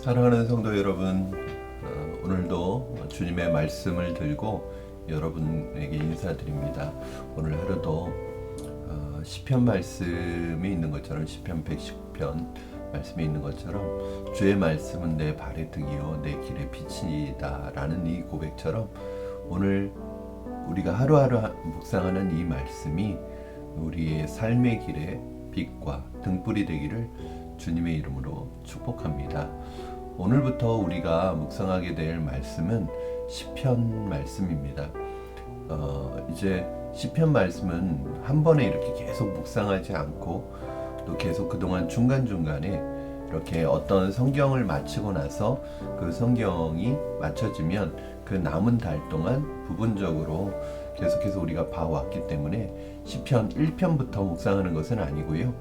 사랑하는 성도 여러분, 오늘도 주님의 말씀을 들고 여러분에게 인사드립니다. 오늘 하루도 시편 말씀이 있는 것처럼 시편 110편 말씀이 있는 것처럼 주의 말씀은 내 발의 등이요 내 길의 빛이다 라는 이 고백처럼 오늘 우리가 하루하루 묵상하는 이 말씀이 우리의 삶의 길에 빛과 등불이 되기를 주님의 이름으로 축복합니다. 오늘부터 우리가 묵상하게 될 말씀은 시편 말씀입니다. 이제 시편 말씀은 한 번에 이렇게 계속 묵상하지 않고 또 계속 그동안 중간중간에 이렇게 어떤 성경을 마치고 나서 그 성경이 맞춰지면 그 남은 달 동안 부분적으로 계속해서 우리가 봐왔기 때문에 시편 1편부터 묵상하는 것은 아니고요.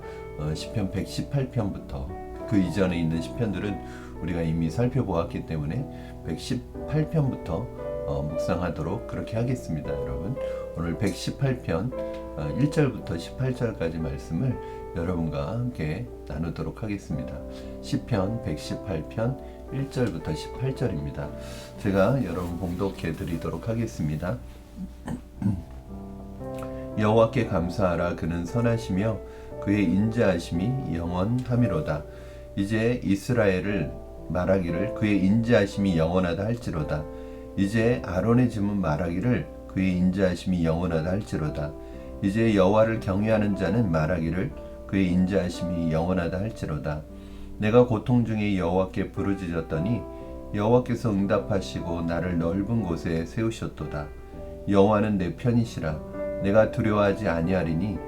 시편 118편부터 그 이전에 있는 시편들은 우리가 이미 살펴보았기 때문에 118편부터 묵상하도록 그렇게 하겠습니다. 여러분, 오늘 118편 1절부터 18절까지 말씀을 여러분과 함께 나누도록 하겠습니다. 시편 118편 1절부터 18절입니다. 제가 여러분 봉독해 드리도록 하겠습니다. 여호와께 감사하라. 그는 선하시며 그의 인자하심이 영원하미로다. 이제 이스라엘을 말하기를 그의 인자하심이 영원하다 할지로다. 이제 아론의 집은 말하기를 그의 인자하심이 영원하다 할지로다. 이제 여호와를 경외하는 자는 말하기를 그의 인자하심이 영원하다 할지로다. 내가 고통 중에 여호와께 부르짖었더니 여호와께서 응답하시고 나를 넓은 곳에 세우셨도다. 여호와는 내 편이시라. 내가 두려워하지 아니하리니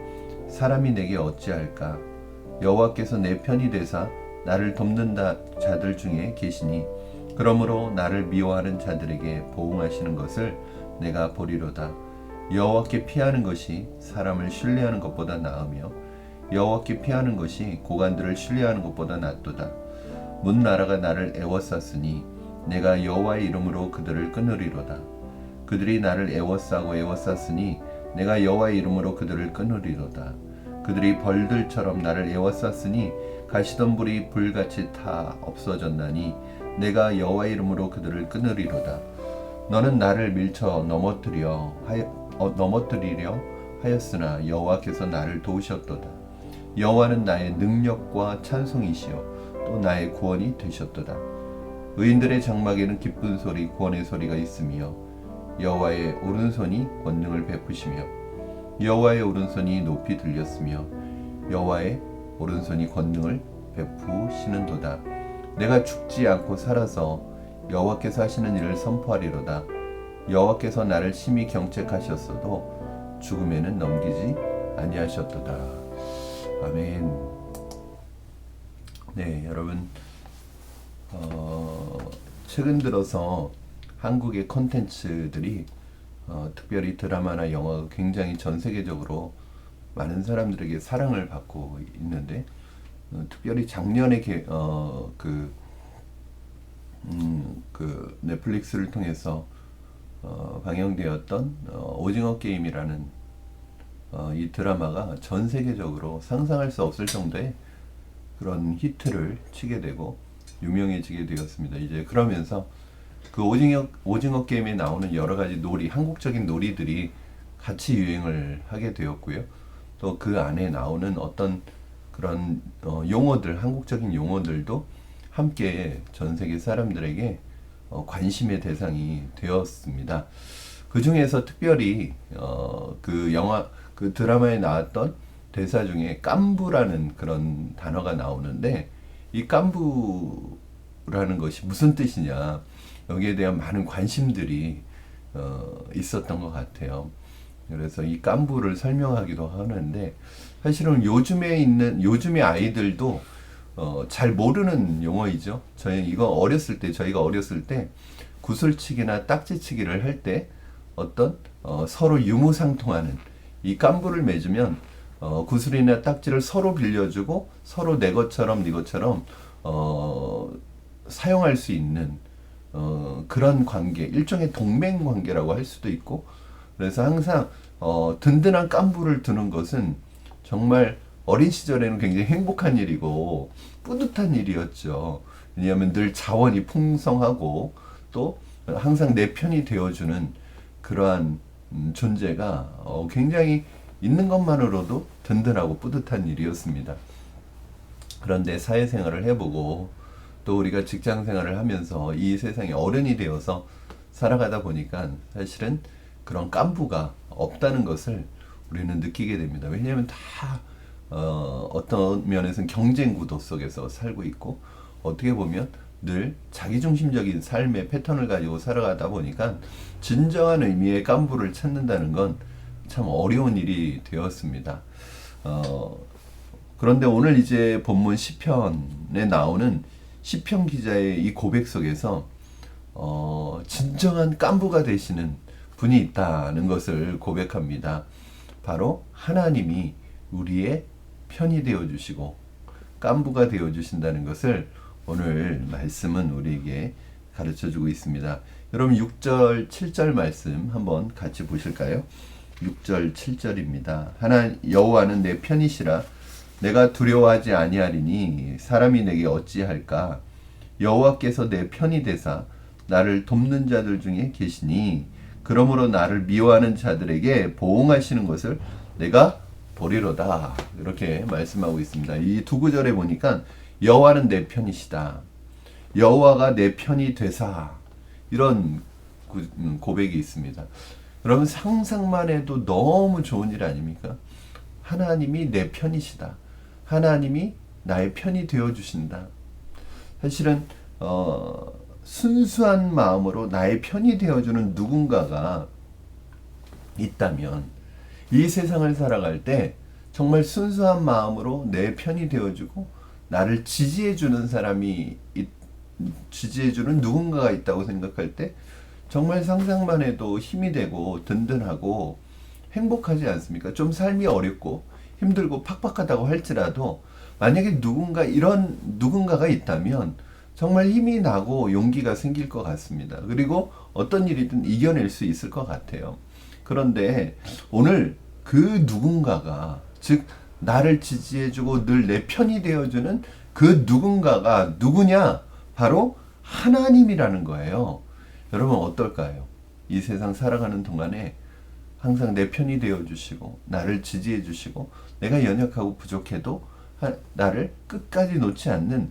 사람이 내게 어찌할까. 여호와께서 내 편이 되사 나를 돕는 자들 중에 계시니 그러므로 나를 미워하는 자들에게 보응하시는 것을 내가 보리로다. 여호와께 피하는 것이 사람을 신뢰하는 것보다 나으며 여호와께 피하는 것이 고관들을 신뢰하는 것보다 낫도다. 문 나라가 나를 애워쌌으니 내가 여호와의 이름으로 그들을 끊으리로다. 그들이 나를 애워싸고 내가 여호와의 이름으로 그들을 끊으리로다. 그들이 벌들처럼 나를 애워쌌으니 가시던 불이 불같이 타 없어졌나니 내가 여호와의 이름으로 그들을 끊으리로다. 너는 나를 밀쳐 넘어뜨리려 하였으나 여호와께서 나를 도우셨도다. 여호와는 나의 능력과 찬송이시요 또 나의 구원이 되셨도다. 의인들의 장막에는 기쁜 소리 구원의 소리가 있으며 여호와의 오른손이 권능을 베푸시며 여호와의 오른손이 높이 들렸으며 여호와의 오른손이 권능을 베푸시는도다. 내가 죽지 않고 살아서 여호와께서 하시는 일을 선포하리로다. 여호와께서 나를 심히 경책하셨어도 죽음에는 넘기지 아니하셨도다. 아멘. 네, 여러분, 최근 들어서 한국의 콘텐츠들이 특별히 드라마나 영화가 굉장히 전 세계적으로 많은 사람들에게 사랑을 받고 있는데 특별히 작년에 그 넷플릭스를 통해서 방영되었던 오징어 게임이라는 이 드라마가 전 세계적으로 상상할 수 없을 정도의 그런 히트를 치게 되고 유명해지게 되었습니다. 이제 그러면서 그 오징어 게임에 나오는 여러 가지 놀이, 한국적인 놀이들이 같이 유행을 하게 되었고요. 또 그 안에 나오는 어떤 그런 용어들, 한국적인 용어들도 함께 전 세계 사람들에게 관심의 대상이 되었습니다. 그 중에서 특별히 그 드라마에 나왔던 대사 중에 깐부라는 그런 단어가 나오는데 이 깐부라는 것이 무슨 뜻이냐, 여기에 대한 많은 관심들이 있었던 것 같아요. 그래서 이 깐부를 설명하기도 하는데 사실은 요즘의 아이들도 잘 모르는 용어이죠. 저희가 어렸을 때 구슬치기나 딱지치기를 할 때 어떤 서로 유무상통하는 이 깐부를 맺으면 구슬이나 딱지를 서로 빌려주고 서로 내 것처럼 네 것처럼 사용할 수 있는 그런 관계, 일종의 동맹 관계라고 할 수도 있고, 그래서 항상 든든한 깐부를 두는 것은 정말 어린 시절에는 굉장히 행복한 일이고 뿌듯한 일이었죠. 왜냐하면 늘 자원이 풍성하고 또 항상 내 편이 되어주는 그러한 존재가 굉장히 있는 것만으로도 든든하고 뿌듯한 일이었습니다. 그런데 사회생활을 해보고 또 우리가 직장생활을 하면서 이 세상에 어른이 되어서 살아가다 보니까 사실은 그런 깐부가 없다는 것을 우리는 느끼게 됩니다. 왜냐하면 다 어떤 면에서는 경쟁 구도 속에서 살고 있고 어떻게 보면 늘 자기중심적인 삶의 패턴을 가지고 살아가다 보니까 진정한 의미의 깐부를 찾는다는 건 참 어려운 일이 되었습니다. 그런데 오늘 이제 본문 시편에 나오는 시편 기자의 이 고백 속에서 진정한 깐부가 되시는 분이 있다는 것을 고백합니다. 바로 하나님이 우리의 편이 되어 주시고 깐부가 되어 주신다는 것을 오늘 말씀은 우리에게 가르쳐 주고 있습니다. 여러분 6절 7절 말씀 한번 같이 보실까요? 6절 7절입니다. 여호와는 내 편이시라 내가 두려워하지 아니하리니 사람이 내게 어찌할까? 여호와께서 내 편이 되사 나를 돕는 자들 중에 계시니 그러므로 나를 미워하는 자들에게 보응하시는 것을 내가 보리로다. 이렇게 말씀하고 있습니다. 이 두 구절에 보니까 여호와는 내 편이시다. 여호와가 내 편이 되사 이런 고백이 있습니다. 여러분 상상만 해도 너무 좋은 일 아닙니까? 하나님이 내 편이시다. 하나님이 나의 편이 되어주신다. 사실은 순수한 마음으로 나의 편이 되어주는 누군가가 있다면 이 세상을 살아갈 때 정말 순수한 마음으로 내 편이 되어주고 나를 지지해주는 지지해주는 누군가가 있다고 생각할 때 정말 상상만 해도 힘이 되고 든든하고 행복하지 않습니까? 좀 삶이 어렵고 힘들고 팍팍하다고 할지라도 만약에 이런 누군가가 있다면 정말 힘이 나고 용기가 생길 것 같습니다. 그리고 어떤 일이든 이겨낼 수 있을 것 같아요. 그런데 오늘 그 누군가가, 즉 나를 지지해주고 늘 내 편이 되어주는 그 누군가가 누구냐? 바로 하나님이라는 거예요. 여러분 어떨까요? 이 세상 살아가는 동안에 항상 내 편이 되어주시고 나를 지지해주시고 내가 연약하고 부족해도 나를 끝까지 놓지 않는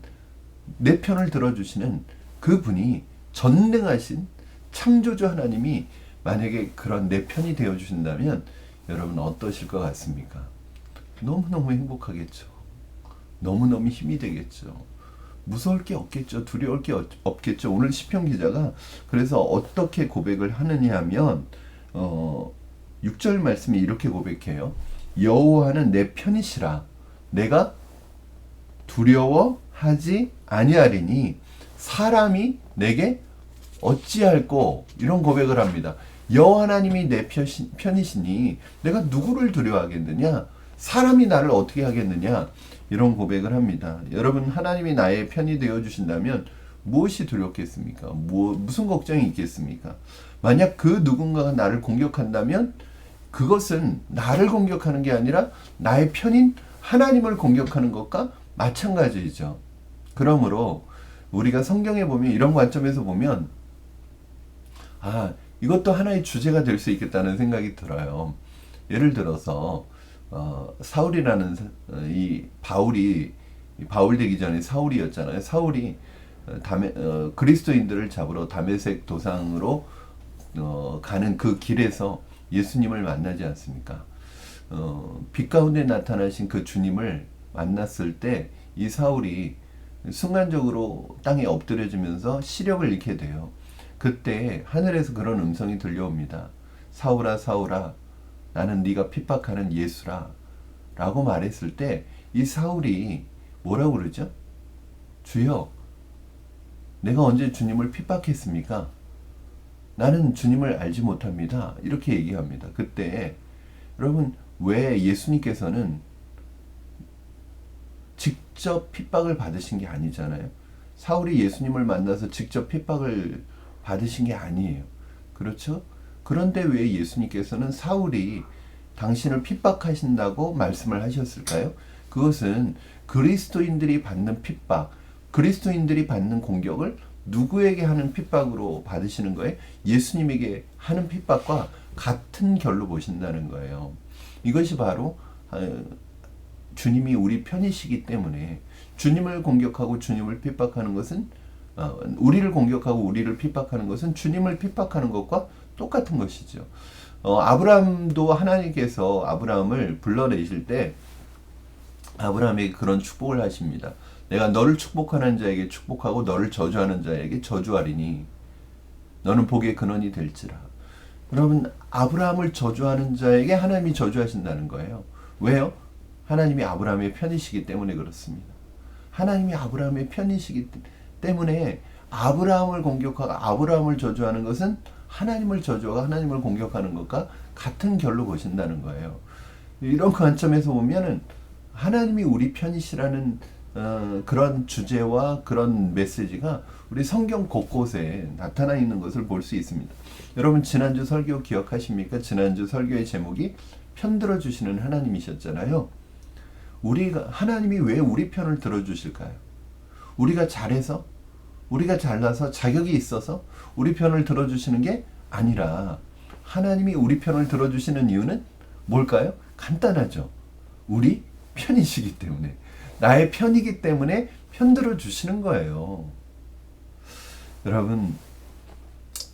내 편을 들어주시는 그분이 전능하신 창조주 하나님이 만약에 그런 내 편이 되어주신다면 여러분 어떠실 것 같습니까? 너무너무 행복하겠죠. 너무너무 힘이 되겠죠. 무서울 게 없겠죠. 두려울 게 없겠죠. 오늘 시편 기자가 그래서 어떻게 고백을 하느냐 하면 6절 말씀이 이렇게 고백해요. 여호와는 내 편이시라 내가 두려워하지 아니하리니 사람이 내게 어찌할꼬. 이런 고백을 합니다. 여호와 하나님이 내 편이시니 내가 누구를 두려워하겠느냐? 사람이 나를 어떻게 하겠느냐? 이런 고백을 합니다. 여러분 하나님이 나의 편이 되어주신다면 무엇이 두렵겠습니까? 무슨 걱정이 있겠습니까? 만약 그 누군가가 나를 공격한다면 그것은 나를 공격하는 게 아니라 나의 편인 하나님을 공격하는 것과 마찬가지죠. 그러므로 우리가 성경에 보면 이런 관점에서 보면 이것도 하나의 주제가 될 수 있겠다는 생각이 들어요. 예를 들어서 사울이라는 이 바울 되기 전에 사울이었잖아요. 사울이 그리스도인들을 잡으러 다메섹 도상으로 가는 그 길에서 예수님을 만나지 않습니까? 빛 가운데 나타나신 그 주님을 만났을 때 이 사울이 순간적으로 땅에 엎드려지면서 시력을 잃게 돼요. 그때 하늘에서 그런 음성이 들려옵니다. 사울아 사울아 나는 네가 핍박하는 예수라 라고 말했을 때 이 사울이 뭐라고 그러죠? 주여 내가 언제 주님을 핍박했습니까? 나는 주님을 알지 못합니다. 이렇게 얘기합니다. 그때 여러분 왜 예수님께서는 직접 핍박을 받으신 게 아니잖아요. 사울이 예수님을 만나서 직접 핍박을 받으신 게 아니에요. 그렇죠? 그런데 왜 예수님께서는 사울이 당신을 핍박하신다고 말씀을 하셨을까요? 그것은 그리스도인들이 받는 핍박, 그리스도인들이 받는 공격을 누구에게 하는 핍박으로 받으시는 거예요? 예수님에게 하는 핍박과 같은 결로 보신다는 거예요. 이것이 바로 주님이 우리 편이시기 때문에 주님을 공격하고 주님을 핍박하는 것은 우리를 공격하고 우리를 핍박하는 것은 주님을 핍박하는 것과 똑같은 것이죠. 아브라함도 하나님께서 아브라함을 불러내실 때 아브라함에게 그런 축복을 하십니다. 내가 너를 축복하는 자에게 축복하고 너를 저주하는 자에게 저주하리니 너는 복의 근원이 될지라. 여러분, 아브라함을 저주하는 자에게 하나님이 저주하신다는 거예요. 왜요? 하나님이 아브라함의 편이시기 때문에 그렇습니다. 하나님이 아브라함의 편이시기 때문에 아브라함을 공격하고 아브라함을 저주하는 것은 하나님을 저주하고 하나님을 공격하는 것과 같은 결로 보신다는 거예요. 이런 관점에서 보면은 하나님이 우리 편이시라는 그런 주제와 그런 메시지가 우리 성경 곳곳에 나타나 있는 것을 볼 수 있습니다. 여러분, 지난주 설교 기억하십니까? 지난주 설교의 제목이 편들어 주시는 하나님이셨잖아요. 하나님이 왜 우리 편을 들어주실까요? 우리가 잘해서, 우리가 잘나서, 자격이 있어서 우리 편을 들어주시는 게 아니라 하나님이 우리 편을 들어주시는 이유는 뭘까요? 간단하죠. 우리 편이시기 때문에, 나의 편이기 때문에 편들어 주시는 거예요. 여러분,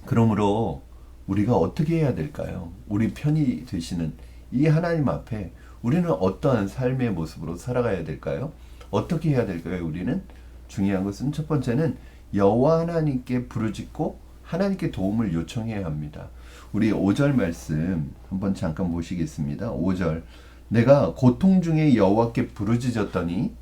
그러므로 우리가 어떻게 해야 될까요? 우리 편이 되시는 이 하나님 앞에 우리는 어떠한 삶의 모습으로 살아가야 될까요? 어떻게 해야 될까요? 우리는 중요한 것은 첫 번째는 여호와 하나님께 부르짖고 하나님께 도움을 요청해야 합니다. 우리 5절 말씀 한번 잠깐 보시겠습니다. 5절, 내가 고통 중에 여호와께 부르짖었더니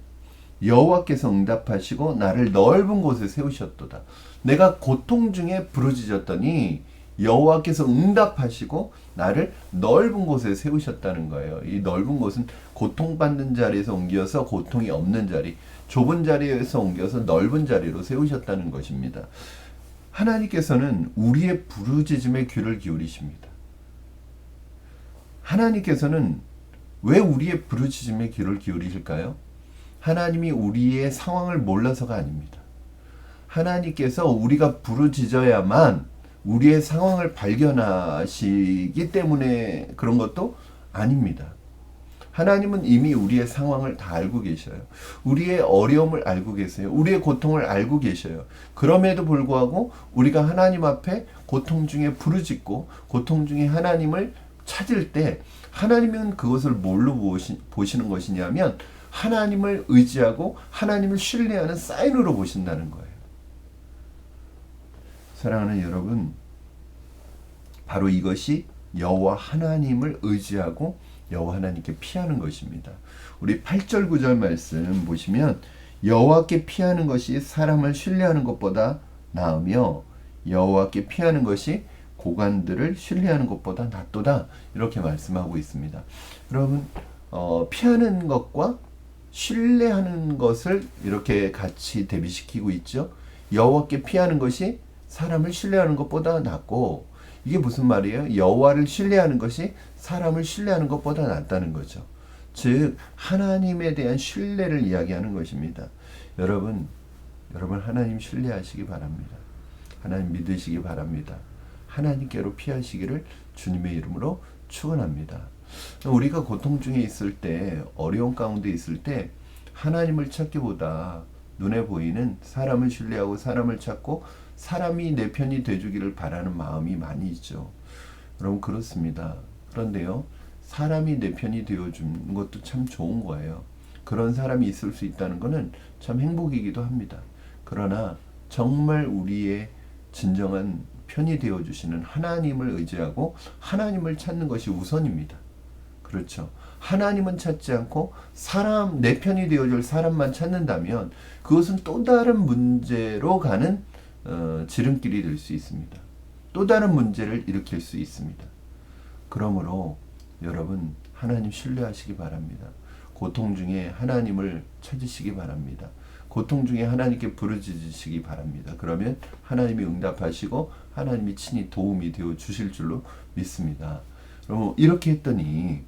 여호와께서 응답하시고 나를 넓은 곳에 세우셨도다. 내가 고통 중에 부르짖었더니 여호와께서 응답하시고 나를 넓은 곳에 세우셨다는 거예요. 이 넓은 곳은 고통받는 자리에서 옮겨서 고통이 없는 자리, 좁은 자리에서 옮겨서 넓은 자리로 세우셨다는 것입니다. 하나님께서는 우리의 부르짖음에 귀를 기울이십니다. 하나님께서는 왜 우리의 부르짖음에 귀를 기울이실까요? 하나님이 우리의 상황을 몰라서가 아닙니다. 하나님께서 우리가 부르짖어야만 우리의 상황을 발견하시기 때문에 그런 것도 아닙니다. 하나님은 이미 우리의 상황을 다 알고 계셔요. 우리의 어려움을 알고 계세요. 우리의 고통을 알고 계셔요. 그럼에도 불구하고 우리가 하나님 앞에 고통 중에 부르짖고 고통 중에 하나님을 찾을 때 하나님은 그것을 뭘로 보시는 것이냐면 하나님을 의지하고 하나님을 신뢰하는 사인으로 보신다는 거예요. 사랑하는 여러분, 바로 이것이 여호와 하나님을 의지하고 여호와 하나님께 피하는 것입니다. 우리 8절 9절 말씀 보시면 여호와께 피하는 것이 사람을 신뢰하는 것보다 나으며 여호와께 피하는 것이 고관들을 신뢰하는 것보다 낫도다, 이렇게 말씀하고 있습니다. 여러분, 피하는 것과 신뢰하는 것을 이렇게 같이 대비시키고 있죠. 여호와께 피하는 것이 사람을 신뢰하는 것보다 낫고, 이게 무슨 말이에요? 여호와를 신뢰하는 것이 사람을 신뢰하는 것보다 낫다는 거죠. 즉 하나님에 대한 신뢰를 이야기하는 것입니다. 여러분 하나님 신뢰하시기 바랍니다. 하나님 믿으시기 바랍니다. 하나님께로 피하시기를 주님의 이름으로 축원합니다. 우리가 고통 중에 있을 때, 어려운 가운데 있을 때 하나님을 찾기보다 눈에 보이는 사람을 신뢰하고 사람을 찾고 사람이 내 편이 돼주기를 바라는 마음이 많이 있죠. 여러분, 그렇습니다. 그런데요, 사람이 내 편이 되어주는 것도 참 좋은 거예요. 그런 사람이 있을 수 있다는 것은 참 행복이기도 합니다. 그러나 정말 우리의 진정한 편이 되어주시는 하나님을 의지하고 하나님을 찾는 것이 우선입니다. 그렇죠. 하나님은 찾지 않고 내 편이 되어줄 사람만 찾는다면 그것은 또 다른 문제로 가는 지름길이 될 수 있습니다. 또 다른 문제를 일으킬 수 있습니다. 그러므로 여러분, 하나님 신뢰하시기 바랍니다. 고통 중에 하나님을 찾으시기 바랍니다. 고통 중에 하나님께 부르짖으시기 바랍니다. 그러면 하나님이 응답하시고 하나님이 친히 도움이 되어 주실 줄로 믿습니다. 여러분, 이렇게 했더니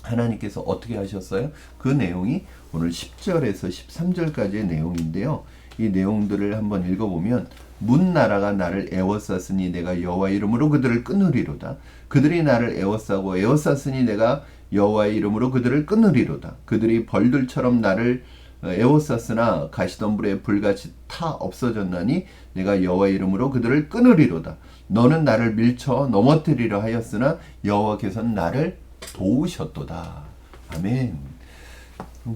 하나님께서 어떻게 하셨어요? 그 내용이 오늘 10절에서 13절까지의 내용인데요. 이 내용들을 한번 읽어보면 문 나라가 나를 애워쌌으니 내가 여호와 이름으로 그들을 끊으리로다. 그들이 나를 애워싸고 애워쌌으니 내가 여호와의 이름으로 그들을 끊으리로다. 그들이 벌들처럼 나를 애워쌌으나 가시덤불에 불같이 타 없어졌나니 내가 여호와의 이름으로 그들을 끊으리로다. 너는 나를 밀쳐 넘어뜨리려 하였으나 여호와께서는 나를 도우셨도다. 아멘.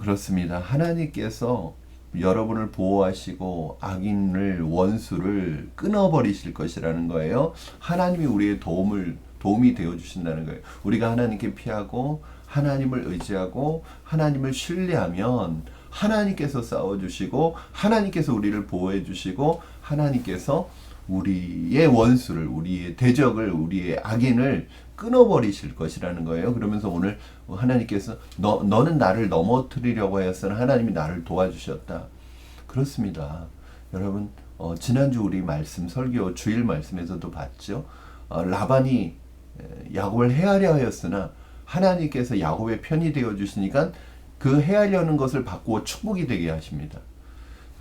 그렇습니다. 하나님께서 여러분을 보호하시고 악인을 원수를 끊어버리실 것이라는 거예요. 하나님이 우리의 도움이 되어 주신다는 거예요. 우리가 하나님께 피하고 하나님을 의지하고 하나님을 신뢰하면 하나님께서 싸워주시고 하나님께서 우리를 보호해 주시고 하나님께서 우리의 원수를, 우리의 대적을, 우리의 악인을 끊어버리실 것이라는 거예요. 그러면서 오늘 하나님께서 너는 나를 넘어뜨리려고 하였으나 하나님이 나를 도와주셨다. 그렇습니다. 여러분 지난주 우리 말씀 설교 주일 말씀에서도 봤죠. 라반이 야곱을 해하려 하였으나 하나님께서 야곱의 편이 되어 주시니까 그 해하려는 것을 바꾸어 축복이 되게 하십니다.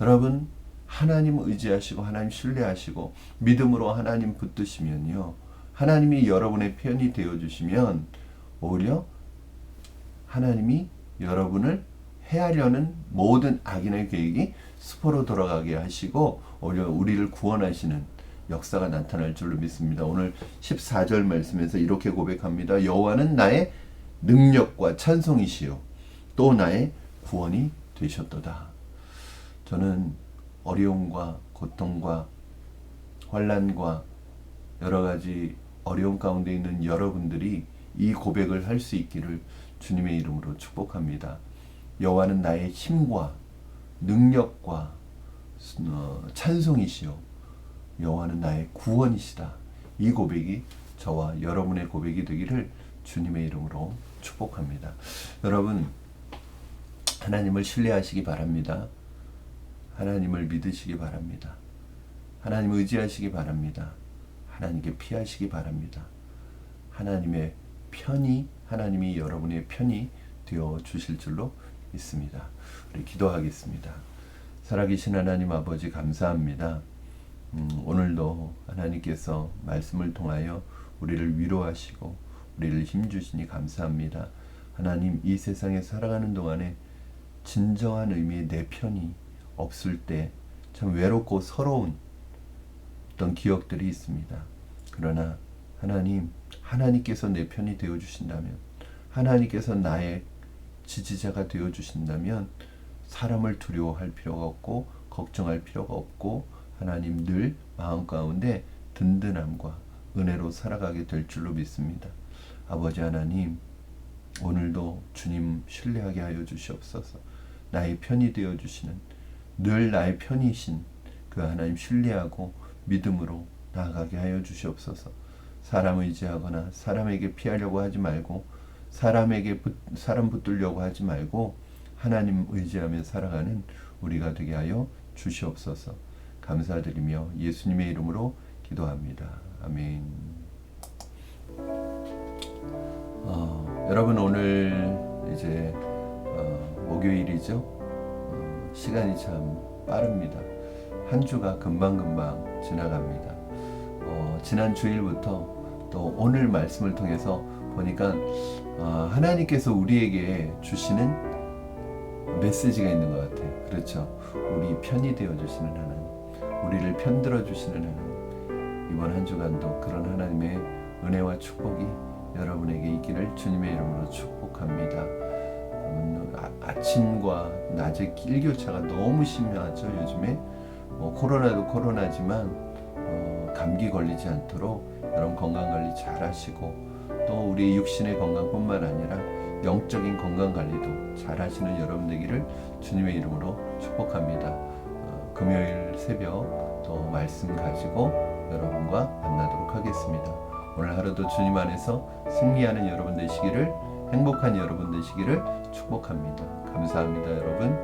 여러분 하나님 의지하시고 하나님 신뢰하시고 믿음으로 하나님 붙드시면요. 하나님이 여러분의 편이 되어주시면 오히려 하나님이 여러분을 해하려는 모든 악인의 계획이 수포로 돌아가게 하시고 오히려 우리를 구원하시는 역사가 나타날 줄로 믿습니다. 오늘 14절 말씀에서 이렇게 고백합니다. 여호와는 나의 능력과 찬송이시요 또 나의 구원이 되셨도다. 저는 어려움과 고통과 환난과 여러 가지 어려움 가운데 있는 여러분들이 이 고백을 할 수 있기를 주님의 이름으로 축복합니다. 여호와는 나의 힘과 능력과 찬송이시요 여호와는 나의 구원이시다. 이 고백이 저와 여러분의 고백이 되기를 주님의 이름으로 축복합니다. 여러분 하나님을 신뢰하시기 바랍니다. 하나님을 믿으시기 바랍니다. 하나님 의지하시기 바랍니다. 하나님께 피하시기 바랍니다. 하나님의 편이 하나님이 여러분의 편이 되어 주실 줄로 믿습니다. 우리 기도하겠습니다. 살아계신 하나님 아버지 감사합니다. 오늘도 하나님께서 말씀을 통하여 우리를 위로하시고 우리를 힘주시니 감사합니다. 하나님 이 세상에 살아가는 동안에 진정한 의미의 내 편이 없을 때 참 외롭고 서러운 어떤 기억들이 있습니다. 그러나 하나님께서 내 편이 되어주신다면 하나님께서 나의 지지자가 되어주신다면 사람을 두려워할 필요가 없고 걱정할 필요가 없고 하나님 늘 마음 가운데 든든함과 은혜로 살아가게 될 줄로 믿습니다. 아버지 하나님 오늘도 주님 신뢰하게 하여 주시옵소서. 나의 편이 되어주시는 늘 나의 편이신 그 하나님 신뢰하고 믿음으로 나아가게 하여 주시옵소서. 사람 의지하거나 사람에게 피하려고 하지 말고 사람 붙들려고 하지 말고 하나님 의지하며 살아가는 우리가 되게 하여 주시옵소서. 감사드리며 예수님의 이름으로 기도합니다. 아멘. 여러분 오늘 이제 목요일이죠. 시간이 참 빠릅니다. 한 주가 금방금방 지나갑니다. 지난 주일부터 또 오늘 말씀을 통해서 보니까 하나님께서 우리에게 주시는 메시지가 있는 것 같아요. 그렇죠. 우리 편이 되어주시는 하나님, 우리를 편들어 주시는 하나님, 이번 한 주간도 그런 하나님의 은혜와 축복이 여러분에게 있기를 주님의 이름으로 축복합니다. 아침과 낮의 일교차가 너무 심하죠. 요즘에 코로나도 코로나지만 감기 걸리지 않도록 여러분 건강관리 잘 하시고 또 우리 육신의 건강뿐만 아니라 영적인 건강관리도 잘 하시는 여러분 되기를 주님의 이름으로 축복합니다. 금요일 새벽 또 말씀 가지고 여러분과 만나도록 하겠습니다. 오늘 하루도 주님 안에서 승리하는 여러분 되시기를, 행복한 여러분 되시기를 축복합니다. 감사합니다, 여러분.